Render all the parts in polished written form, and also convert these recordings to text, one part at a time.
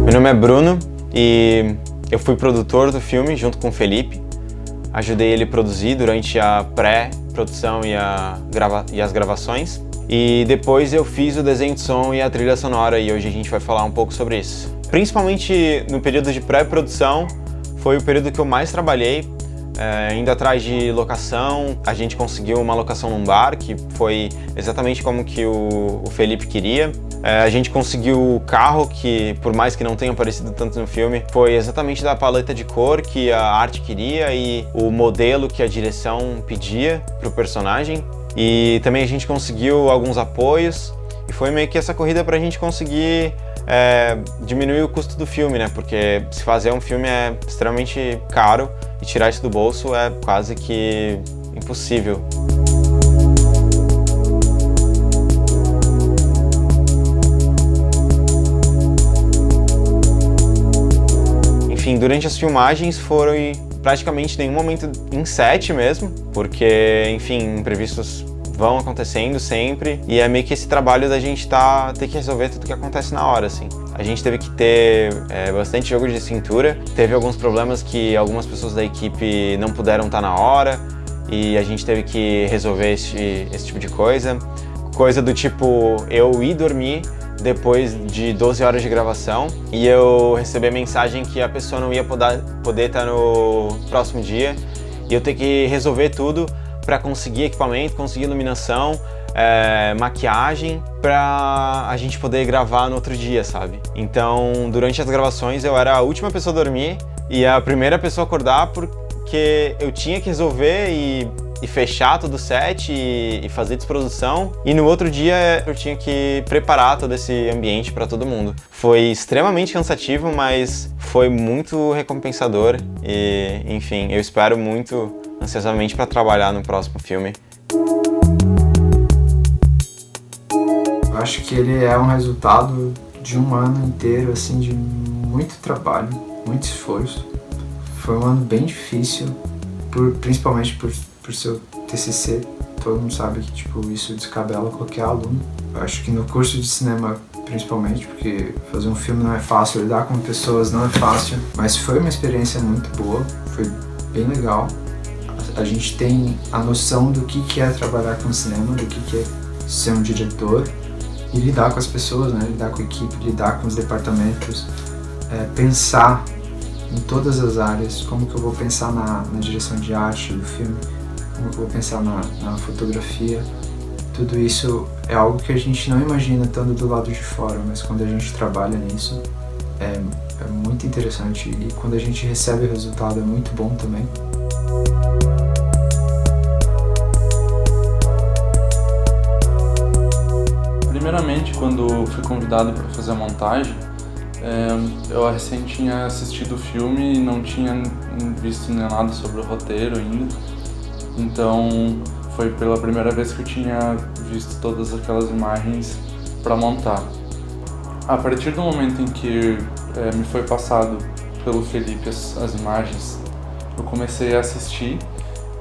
Meu nome é Bruno e eu fui produtor do filme junto com o Felipe. Ajudei ele a produzir durante a pré-produção e as gravações. E depois eu fiz o desenho de som e a trilha sonora e hoje a gente vai falar um pouco sobre isso. Principalmente no período de pré-produção, foi o período que eu mais trabalhei, indo atrás de locação. A gente conseguiu uma locação num bar, que foi exatamente como que o Felipe queria. A gente conseguiu o carro, que por mais que não tenha aparecido tanto no filme, foi exatamente da paleta de cor que a arte queria e o modelo que a direção pedia para o personagem. E também a gente conseguiu alguns apoios e foi meio que essa corrida para a gente conseguir diminuir o custo do filme, né? Porque se fazer um filme é extremamente caro e tirar isso do bolso é quase que impossível. Enfim, durante as filmagens foram praticamente nenhum momento em set mesmo, porque, enfim, imprevistos vão acontecendo sempre e é meio que esse trabalho da gente ter que resolver tudo que acontece na hora, assim. A gente teve que ter bastante jogo de cintura, teve alguns problemas que algumas pessoas da equipe não puderam estar na hora e a gente teve que resolver esse tipo de coisa. Coisa do tipo, eu ir dormir depois de 12 horas de gravação e eu receber mensagem que a pessoa não ia poder estar no próximo dia e eu ter que resolver tudo para conseguir equipamento, conseguir iluminação, maquiagem, para a gente poder gravar no outro dia, sabe? Então, durante as gravações eu era a última pessoa a dormir e a primeira pessoa a acordar porque eu tinha que resolver e fechar todo o set e fazer desprodução. E no outro dia eu tinha que preparar todo esse ambiente para todo mundo. Foi extremamente cansativo, mas foi muito recompensador e, enfim, eu espero muito ansiosamente para trabalhar no próximo filme. Eu acho que ele é um resultado de um ano inteiro, assim, de muito trabalho, muito esforço. Foi um ano bem difícil, principalmente por seu TCC. Todo mundo sabe que isso descabela qualquer aluno. Eu acho que no curso de cinema, principalmente, porque fazer um filme não é fácil, lidar com pessoas não é fácil, mas foi uma experiência muito boa, foi bem legal. A gente tem a noção do que é trabalhar com cinema, do que é ser um diretor e lidar com as pessoas, né? Lidar com a equipe, lidar com os departamentos, pensar em todas as áreas, como que eu vou pensar na direção de arte do filme, como que eu vou pensar na fotografia. Tudo isso é algo que a gente não imagina estando do lado de fora, mas quando a gente trabalha nisso é muito interessante e quando a gente recebe o resultado é muito bom também. Primeiramente, quando fui convidado para fazer a montagem, eu recém tinha assistido o filme e não tinha visto nada sobre o roteiro ainda. Então foi pela primeira vez que eu tinha visto todas aquelas imagens para montar. A partir do momento em que me foi passado pelo Felipe as imagens, eu comecei a assistir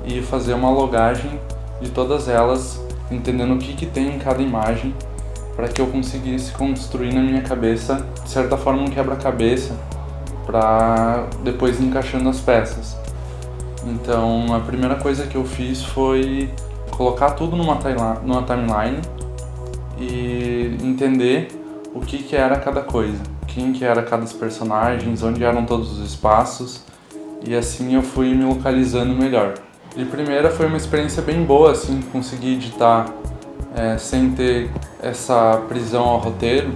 e fazer uma logagem de todas elas, entendendo o que tem em cada imagem, para que eu conseguisse construir na minha cabeça, de certa forma, um quebra-cabeça, para depois ir encaixando as peças. Então, a primeira coisa que eu fiz foi colocar tudo numa timeline e entender o que era cada coisa, quem que era cada personagem, onde eram todos os espaços, e assim eu fui me localizando melhor. De primeira foi uma experiência bem boa, assim, conseguir editar sem ter essa prisão ao roteiro,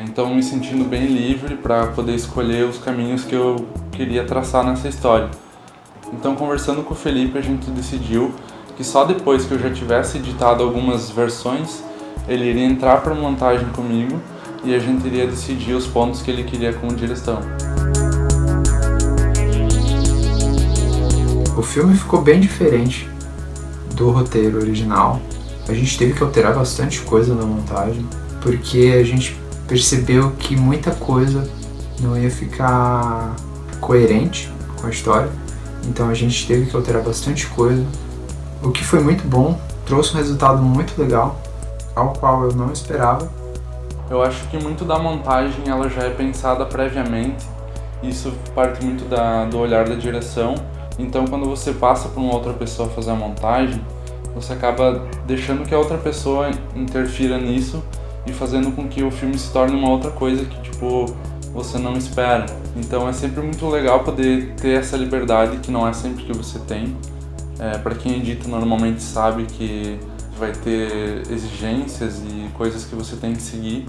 então me sentindo bem livre para poder escolher os caminhos que eu queria traçar nessa história. Então, conversando com o Felipe, a gente decidiu que só depois que eu já tivesse editado algumas versões, ele iria entrar para a montagem comigo e a gente iria decidir os pontos que ele queria com direção. O filme ficou bem diferente do roteiro original. A gente teve que alterar bastante coisa na montagem, porque a gente percebeu que muita coisa não ia ficar coerente com a história. Então a gente teve que alterar bastante coisa, o que foi muito bom, trouxe um resultado muito legal, ao qual eu não esperava. Eu acho que muito da montagem ela já é pensada previamente, isso parte muito do olhar da direção, então quando você passa para uma outra pessoa fazer a montagem, você acaba deixando que a outra pessoa interfira nisso e fazendo com que o filme se torne uma outra coisa que, tipo, você não espera. Então é sempre muito legal poder ter essa liberdade, que não é sempre que você tem. Para quem edita, normalmente sabe que vai ter exigências e coisas que você tem que seguir.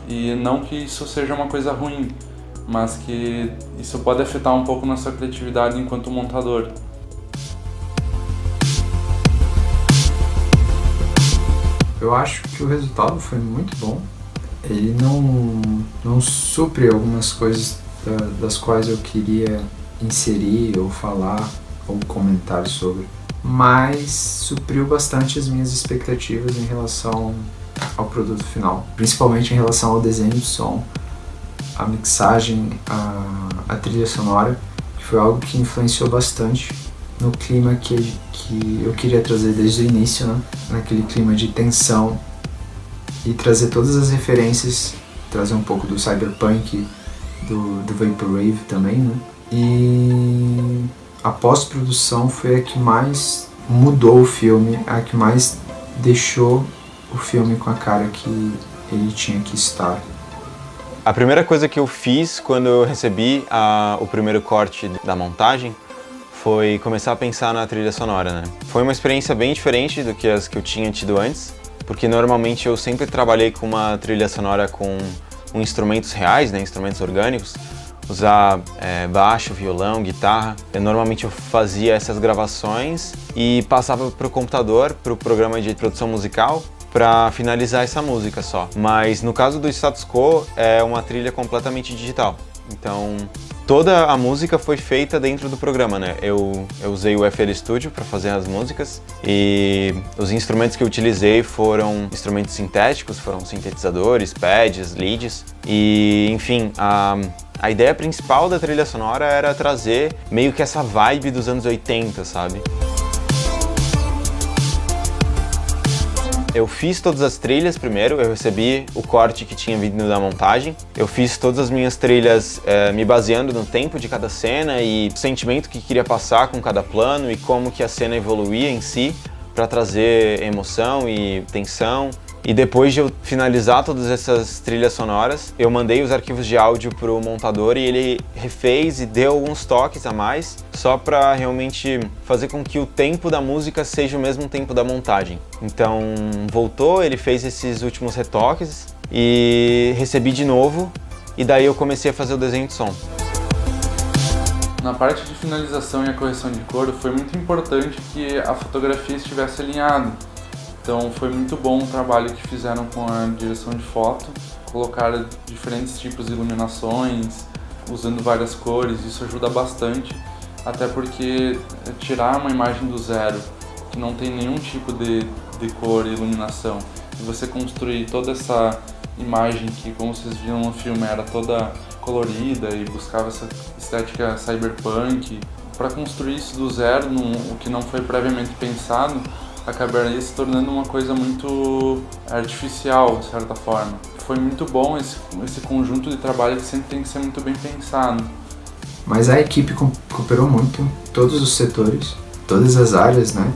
E não que isso seja uma coisa ruim, mas que isso pode afetar um pouco na sua criatividade enquanto montador. Eu acho que o resultado foi muito bom. Ele não supre algumas coisas das quais eu queria inserir ou falar ou comentar sobre, mas supriu bastante as minhas expectativas em relação ao produto final, principalmente em relação ao desenho de som, a mixagem, a trilha sonora, que foi algo que influenciou bastante no clima que eu queria trazer desde o início, né? Naquele clima de tensão, e trazer todas as referências, trazer um pouco do cyberpunk, do vaporwave também, né? E a pós-produção foi a que mais mudou o filme, a que mais deixou o filme com a cara que ele tinha que estar. A primeira coisa que eu fiz quando eu recebi o primeiro corte da montagem foi começar a pensar na trilha sonora, né? Foi uma experiência bem diferente do que as que eu tinha tido antes, porque normalmente eu sempre trabalhei com uma trilha sonora com instrumentos reais, né? Instrumentos orgânicos, usar baixo, violão, guitarra. Normalmente eu fazia essas gravações e passava para o computador, para o programa de produção musical, para finalizar essa música só. Mas no caso do Status Quo é uma trilha completamente digital. Então toda a música foi feita dentro do programa, né? Eu usei o FL Studio para fazer as músicas e os instrumentos que eu utilizei foram instrumentos sintéticos, foram sintetizadores, pads, leads e, enfim, a ideia principal da trilha sonora era trazer meio que essa vibe dos anos 80, sabe? Eu fiz todas as trilhas primeiro, eu recebi o corte que tinha vindo da montagem. Eu fiz todas as minhas trilhas me baseando no tempo de cada cena e o sentimento que queria passar com cada plano e como que a cena evoluía em si para trazer emoção e tensão. E depois de eu finalizar todas essas trilhas sonoras, eu mandei os arquivos de áudio pro montador e ele refez e deu alguns toques a mais, só para realmente fazer com que o tempo da música seja o mesmo tempo da montagem. Então voltou, ele fez esses últimos retoques e recebi de novo, e daí eu comecei a fazer o desenho de som. Na parte de finalização e a correção de cor, foi muito importante que a fotografia estivesse alinhada. Então foi muito bom o trabalho que fizeram com a direção de foto, colocaram diferentes tipos de iluminações, usando várias cores, isso ajuda bastante, até porque tirar uma imagem do zero, que não tem nenhum tipo de cor e iluminação, e você construir toda essa imagem que, como vocês viram no filme, era toda colorida e buscava essa estética cyberpunk, para construir isso do zero, o que não foi previamente pensado, acabaria se tornando uma coisa muito artificial, de certa forma. Foi muito bom esse conjunto de trabalho que sempre tem que ser muito bem pensado. Mas a equipe cooperou muito, todos os setores, todas as áreas, né?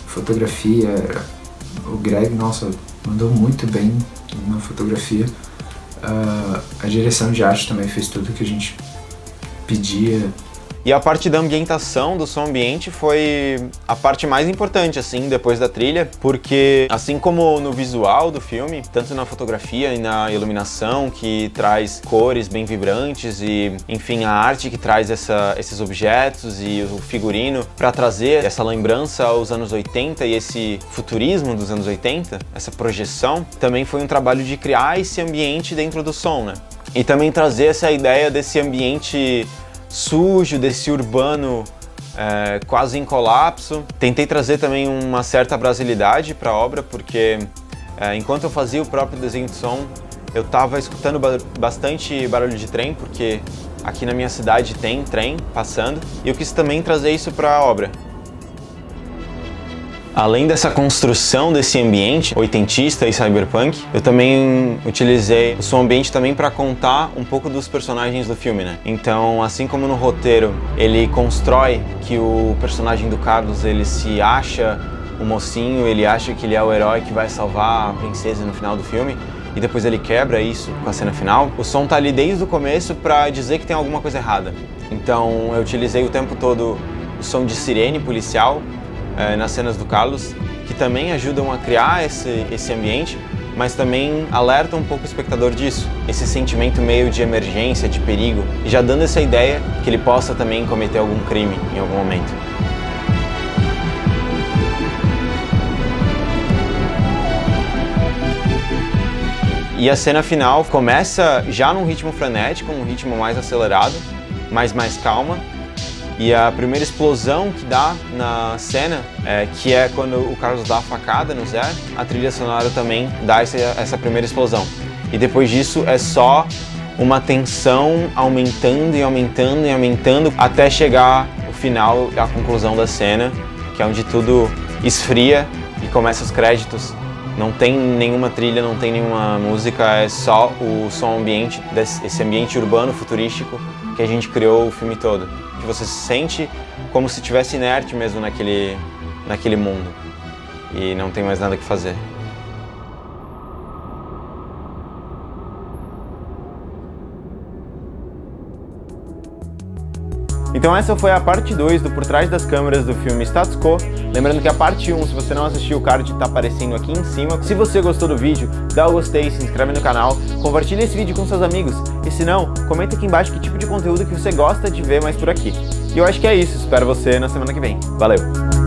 Fotografia, o Greg, nossa, mandou muito bem na fotografia. A direção de arte também fez tudo que a gente pedia. E a parte da ambientação, do som ambiente, foi a parte mais importante, assim, depois da trilha, porque assim como no visual do filme, tanto na fotografia e na iluminação, que traz cores bem vibrantes e, enfim, a arte que traz esses objetos e o figurino para trazer essa lembrança aos anos 80 e esse futurismo dos anos 80, essa projeção, também foi um trabalho de criar esse ambiente dentro do som, né? E também trazer essa ideia desse ambiente sujo, desse urbano quase em colapso. Tentei trazer também uma certa brasilidade para a obra, porque enquanto eu fazia o próprio desenho de som, eu estava escutando bastante barulho de trem, porque aqui na minha cidade tem trem passando, e eu quis também trazer isso para a obra. Além dessa construção desse ambiente oitentista e cyberpunk, eu também utilizei o som ambiente também para contar um pouco dos personagens do filme, né? Então, assim como no roteiro, ele constrói que o personagem do Carlos, ele se acha o mocinho, ele acha que ele é o herói que vai salvar a princesa no final do filme, e depois ele quebra isso com a cena final. O som tá ali desde o começo para dizer que tem alguma coisa errada. Então, eu utilizei o tempo todo o som de sirene policial, nas cenas do Carlos, que também ajudam a criar esse ambiente, mas também alertam um pouco o espectador disso, esse sentimento meio de emergência, de perigo, e já dando essa ideia que ele possa também cometer algum crime em algum momento. E a cena final começa já num ritmo frenético, um ritmo mais acelerado, mas mais calma. E a primeira explosão que dá na cena, que é quando o Carlos dá a facada no Zé, a trilha sonora também dá essa primeira explosão. E depois disso é só uma tensão aumentando e aumentando e aumentando até chegar o final, a conclusão da cena, que é onde tudo esfria e começa os créditos. Não tem nenhuma trilha, não tem nenhuma música, é só o som ambiente, esse ambiente urbano futurístico que a gente criou o filme todo. Que você se sente como se estivesse inerte mesmo naquele mundo e não tem mais nada que fazer. Então essa foi a parte 2 do Por Trás das Câmeras do filme Status Quo. Lembrando que a parte 1, se você não assistiu, o card está aparecendo aqui em cima. Se você gostou do vídeo, dá o gostei, se inscreve no canal, compartilha esse vídeo com seus amigos. E se não, comenta aqui embaixo que tipo de conteúdo que você gosta de ver mais por aqui. E eu acho que é isso, espero você na semana que vem. Valeu!